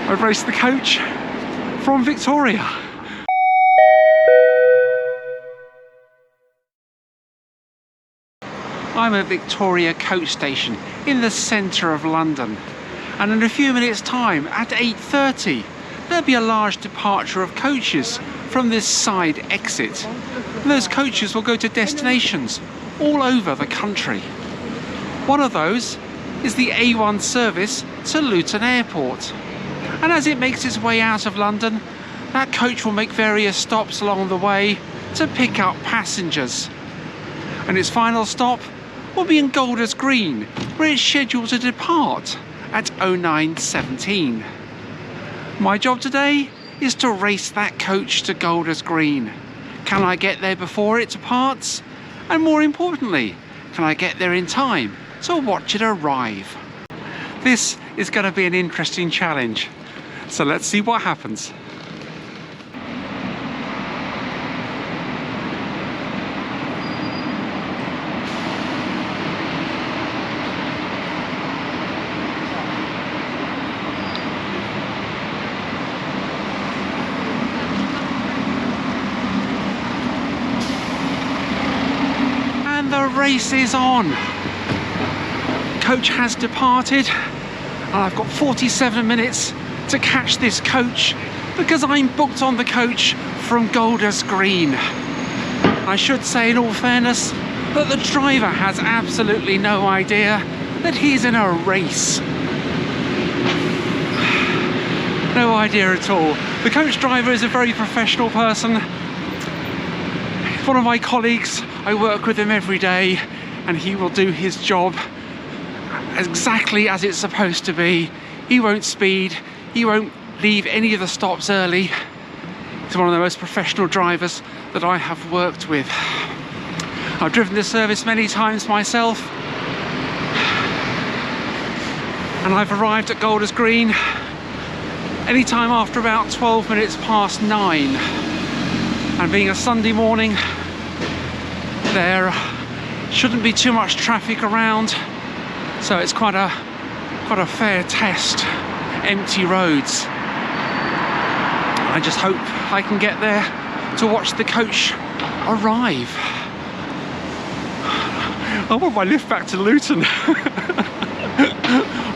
I've raced the coach from Victoria. I'm at Victoria coach station in the centre of London, and in a few minutes time at 8:30 there'll be a large departure of coaches from this side exit. And those coaches will go to destinations all over the country. One of those is the A1 service to Luton Airport, and as it makes its way out of London, that coach will make various stops along the way to pick up passengers, and its final stop will be in Golders Green, where it's scheduled to depart at 09:17. My job today is to race that coach to Golders Green. Can I get there before it departs? And more importantly, can I get there in time to watch it arrive? This is going to be an interesting challenge, so let's see what happens. The race is on. Coach has departed, and I've got 47 minutes to catch this coach because I'm booked on the coach from Golders Green. I should say, in all fairness, that the driver has absolutely no idea that he's in a race. No idea at all. The coach driver is a very professional person. One of my colleagues, I work with him every day, and he will do his job exactly as it's supposed to be. He won't speed, he won't leave any of the stops early. He's one of the most professional drivers that I have worked with. I've driven this service many times myself, and I've arrived at Golders Green anytime after about 12 minutes past 9. And being a Sunday morning, there shouldn't be too much traffic around, so it's quite a fair test. Empty roads. I just hope I can get there to watch the coach arrive. I want my lift back to Luton.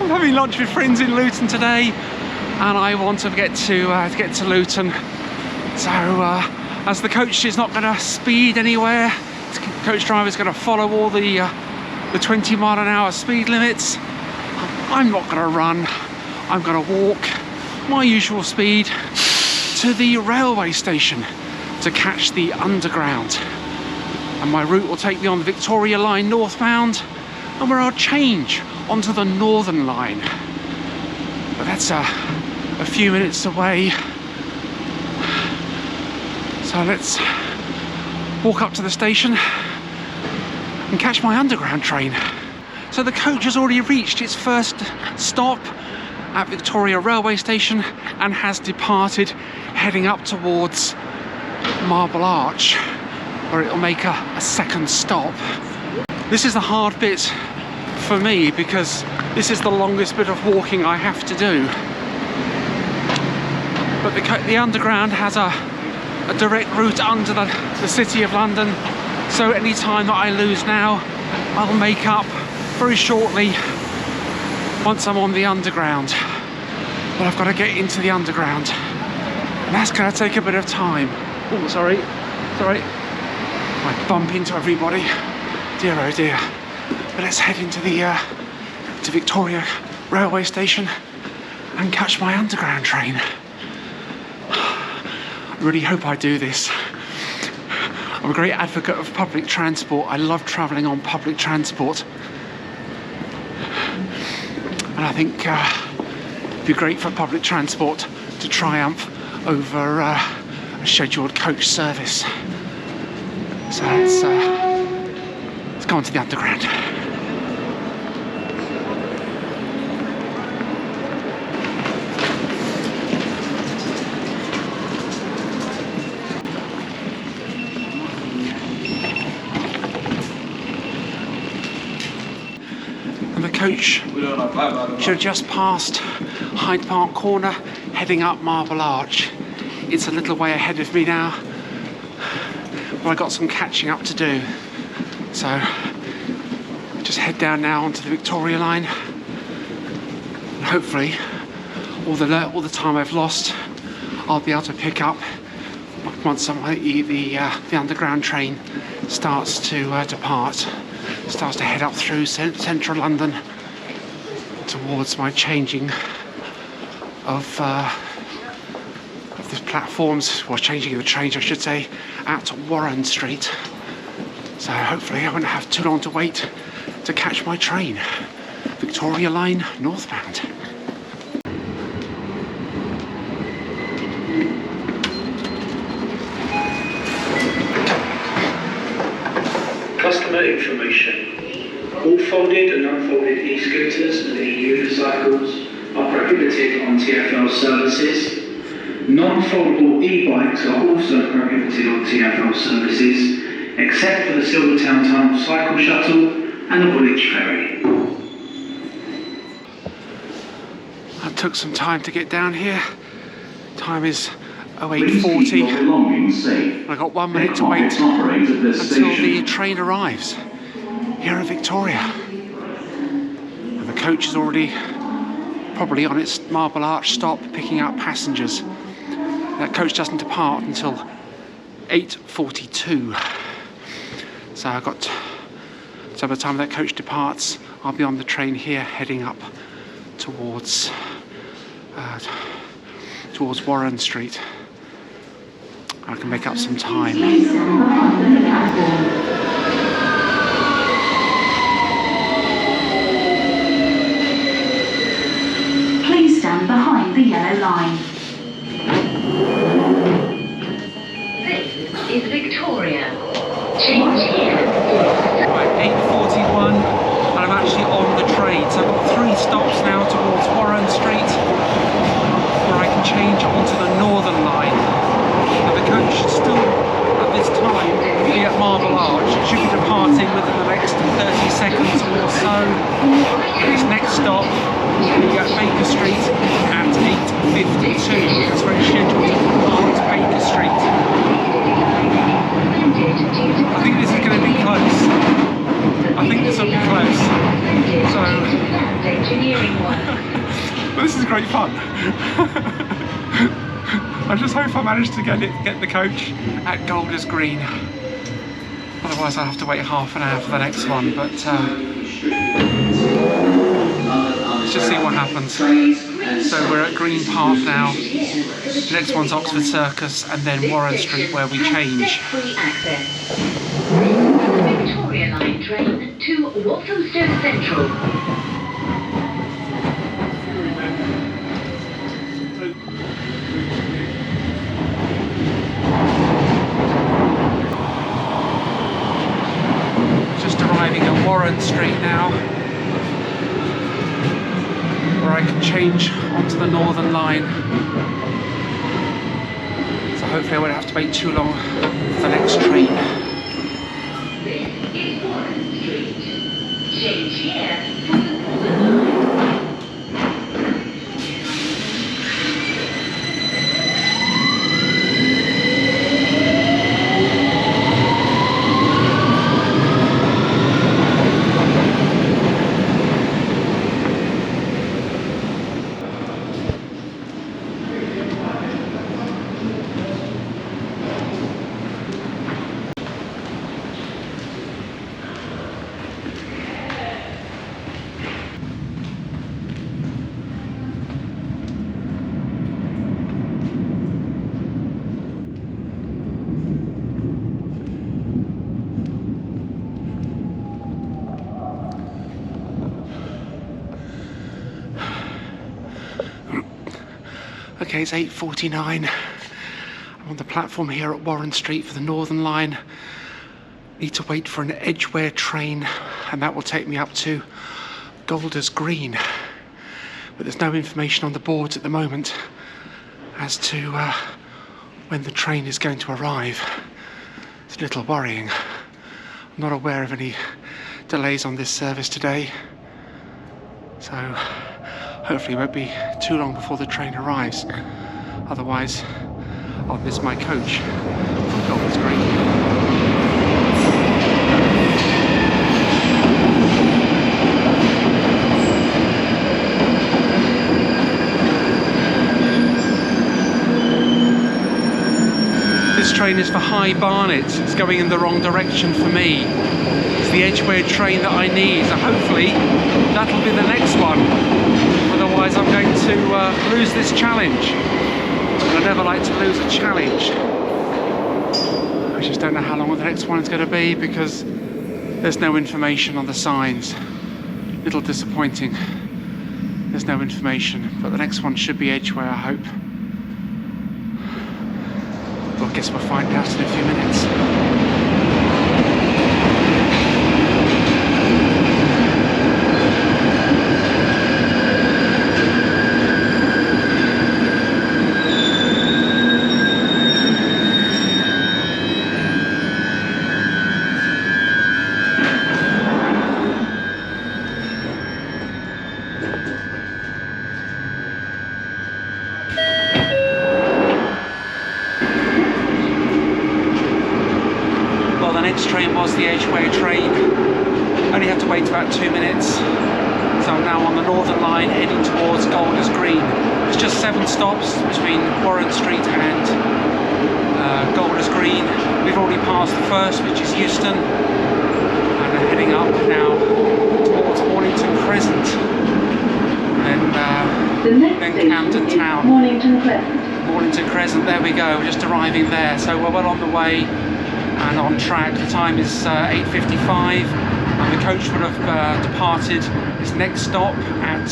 I'm having lunch with friends in Luton today, and I want to get to Luton. So as the coach is not going to speed anywhere, the coach driver is going to follow all the 20-mile-an-hour speed limits. I'm not going to run. I'm going to walk my usual speed to the railway station to catch the underground. And my route will take me on the Victoria line northbound, and where I'll change onto the Northern line. But that's a few minutes away. So let's walk up to the station and catch my underground train. So the coach has already reached its first stop at Victoria railway station and has departed, heading up towards Marble Arch, where it'll make a second stop. This is the hard bit for me because this is the longest bit of walking I have to do. But the underground has a direct route under the City of London, so any time that I lose now, I'll make up very shortly once I'm on the underground. But I've got to get into the underground, and that's going to take a bit of time. Oh, sorry. I bump into everybody. Dear oh dear. But let's head into the to Victoria railway station and catch my underground train. I really hope I do this. I'm a great advocate of public transport. I love travelling on public transport. And I think it'd be great for public transport to triumph over a scheduled coach service. So let's go on to the underground. And the coach should have just passed Hyde Park Corner heading up Marble Arch. It's a little way ahead of me now, but I've got some catching up to do. So just head down now onto the Victoria line, and hopefully all the time I've lost I'll be able to pick up once the underground train starts to depart, starts to head up through central London towards my changing of the platforms, or changing of the trains I should say, at Warren Street. So hopefully I won't have too long to wait to catch my train. Victoria Line northbound. Customer information. All folded and unfolded e-scooters and e-unicycles are prohibited on TfL services. Non-foldable e-bikes are also prohibited on TfL services, except for the Silvertown Tunnel Cycle Shuttle and the Woolwich Ferry. I took some time to get down here. Time is 08:40. I've got 1 minute to wait until the train arrives here in Victoria. And the coach is already probably on its Marble Arch stop picking up passengers. That coach doesn't depart until 8:42. So by the time that coach departs, I'll be on the train here heading up towards Warren Street. I can make up some time. Please stand behind the yellow line. This is Victoria. Change here. Right, 8:41, and I'm actually on the train. So I've got 3 stops now towards Warren Street, where I can change onto the Northern Line. And the coach should still, at this time, be at Marble Arch. It should be departing within the next 30 seconds or so. Its next stop will be at Baker Street at 8:52. That's where it's scheduled to depart Baker Street. I think this is going to be close. I think this will be close. So, well, this is great fun. I just hope I manage to get the coach at Golders Green. Otherwise I'll have to wait half an hour for the next one, but let's just see what happens. So we're at Green Park now. The next one's Oxford Circus and then Warren Street where we change. Victoria Line train to Walthamstow Central. Arriving at Warren Street now, where I can change onto the Northern Line. So hopefully I won't have to wait too long for the next train. This is Warren Street. Change here. Okay, it's 8:49. I'm on the platform here at Warren Street for the Northern Line. Need to wait for an Edgware train, and that will take me up to Golders Green. But there's no information on the boards at the moment as to when the train is going to arrive. It's a little worrying. I'm not aware of any delays on this service today, so Hopefully it won't be too long before the train arrives. Otherwise, I'll miss my coach from Golders Green. This train is for High Barnet. It's going in the wrong direction for me. It's the Edgware train that I need, so hopefully that'll be the next one. Otherwise I'm going to lose this challenge. I never like to lose a challenge. I just don't know how long the next one is going to be because there's no information on the signs. Little disappointing. There's no information, but the next one should be Edgware, I hope. Well, I guess we'll find out in a few minutes. Train was the Edgware train. Only have to wait about 2 minutes. So I'm now on the Northern Line heading towards Golders Green. It's just 7 stops between Warren Street and Golders Green. We've already passed the first, which is Euston, and we're heading up now towards Mornington Crescent, and then Camden Town. Mornington Crescent, there we go, we're just arriving there. So we're well on the way and on track. The time is 8:55 and the coach would have departed its next stop at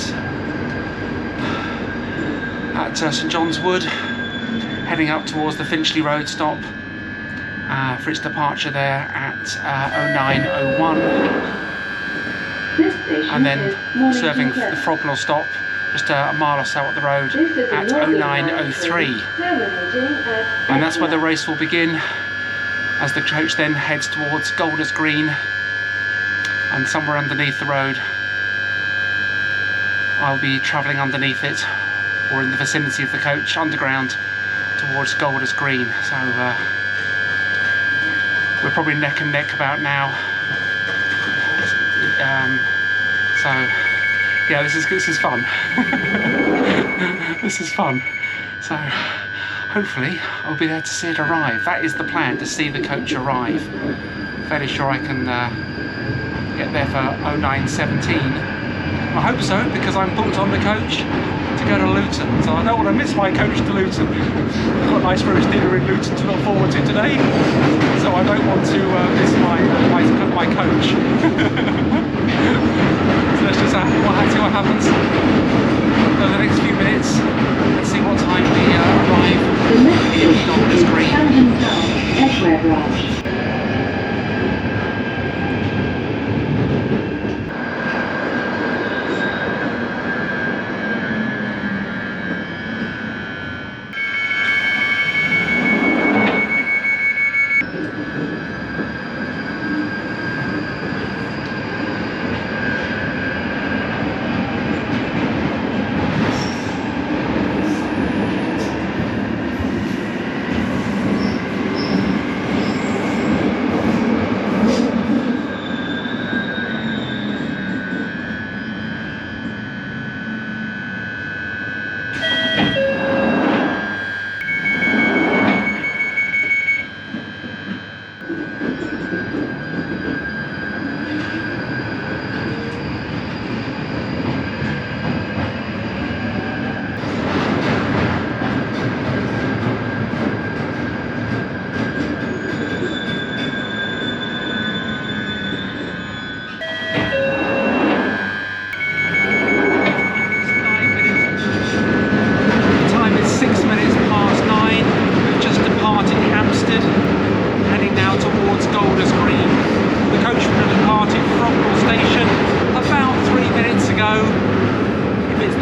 St John's Wood, heading up towards the Finchley Road stop for its departure there at 09:01, and then serving the Frognall stop just a mile or so up the road at 09:03, and that's where the race will begin, as the coach then heads towards Golders Green, and somewhere underneath the road I'll be travelling underneath it, or in the vicinity of the coach, underground towards Golders Green. So we're probably neck and neck about now. So yeah, this is fun. This is fun. So hopefully I'll be there to see it arrive. That is the plan, to see the coach arrive. Fairly sure I can get there for 09:17. I hope so, because I'm booked on the coach to go to Luton, so I don't want to miss my coach to Luton. I've got a nice roast dinner in Luton to look forward to today, so I don't want to miss my coach. So let's just see what happens over the next few minutes. Let's see what time we arrive in Golders Green. Edgware branch.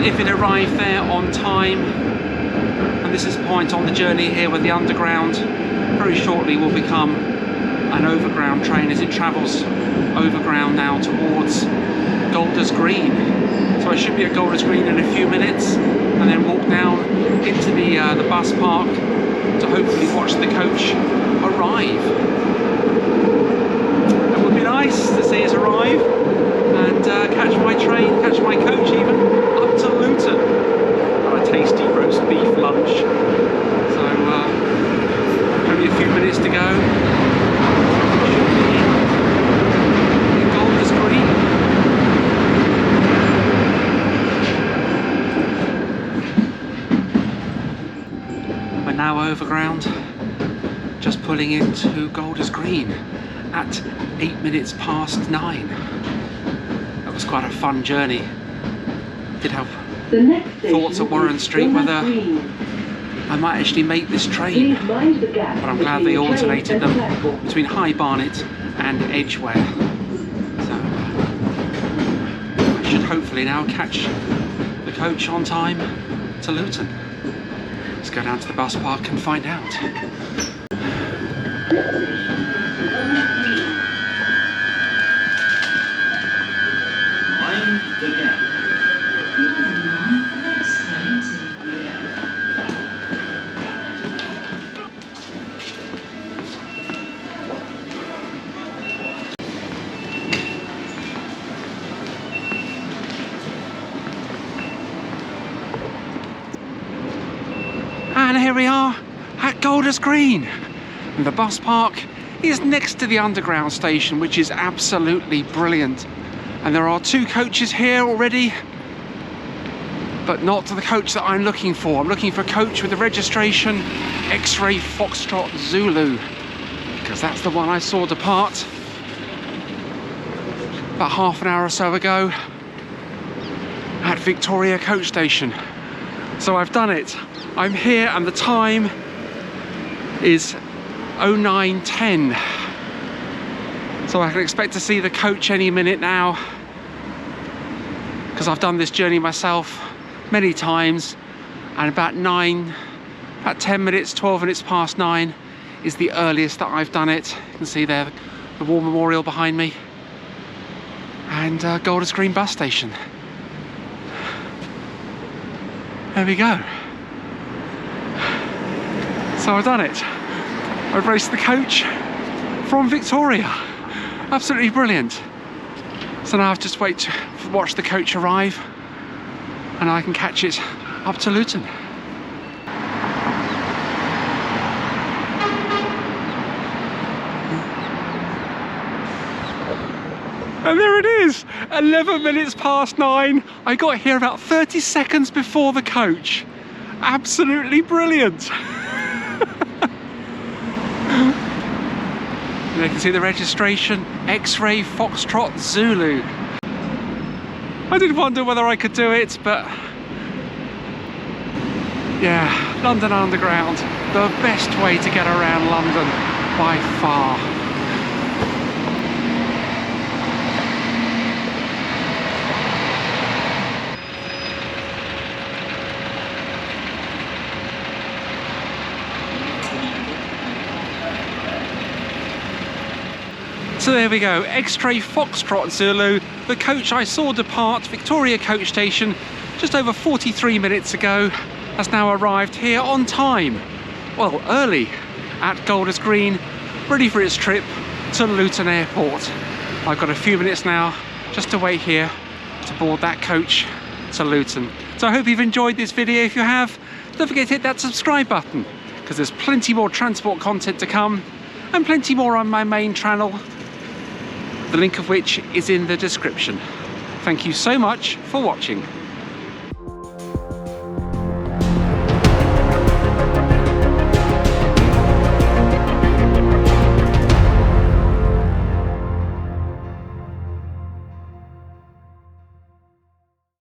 If it arrived there on time, and this is the point on the journey here where the underground very shortly will become an overground train as it travels overground now towards Golders Green. So I should be at Golders Green in a few minutes, and then walk down into the bus park to hopefully watch the coach arrive. It would be nice to see us arrive and catch my train, catch my coach even, up to Luton. Got a tasty roast beef lunch. So only a few minutes to go. Should be in Golders Green. We're now overground, just pulling into Golders Green at 8 minutes past 9. That was quite a fun journey. Did have thoughts at Warren Street whether I might actually make this train, but I'm glad they alternated them between High Barnet and Edgware. So I should hopefully now catch the coach on time to Luton. Let's go down to the bus park and find out. Mind the gap. And here we are at Golders Green. And the bus park is next to the underground station, which is absolutely brilliant. And there are 2 coaches here already, but not the coach that I'm looking for. I'm looking for a coach with the registration X-Ray Foxtrot Zulu, because that's the one I saw depart about half an hour or so ago at Victoria Coach Station. So I've done it. I'm here and the time is 09:10. So I can expect to see the coach any minute now, because I've done this journey myself many times, and about 10 minutes, 12 minutes past 9 is the earliest that I've done it. You can see there the War Memorial behind me, and Golders Green bus station. There we go. So I've done it. I've raced the coach from Victoria. Absolutely brilliant. So now I just wait to watch the coach arrive, and I can catch it up to Luton. And there it is, 11 minutes past 9. I got here about 30 seconds before the coach. Absolutely brilliant. You can see the registration X-Ray Foxtrot Zulu. I did wonder whether I could do it, but yeah, London Underground, the best way to get around London by far. So there we go, X-Ray Foxtrot Zulu, the coach I saw depart Victoria Coach Station just over 43 minutes ago, has now arrived here on time, well early, at Golders Green, ready for its trip to Luton Airport. I've got a few minutes now just to wait here to board that coach to Luton. So I hope you've enjoyed this video. If you have, don't forget to hit that subscribe button, because there's plenty more transport content to come, and plenty more on my main channel, the link of which is in the description. Thank you so much for watching.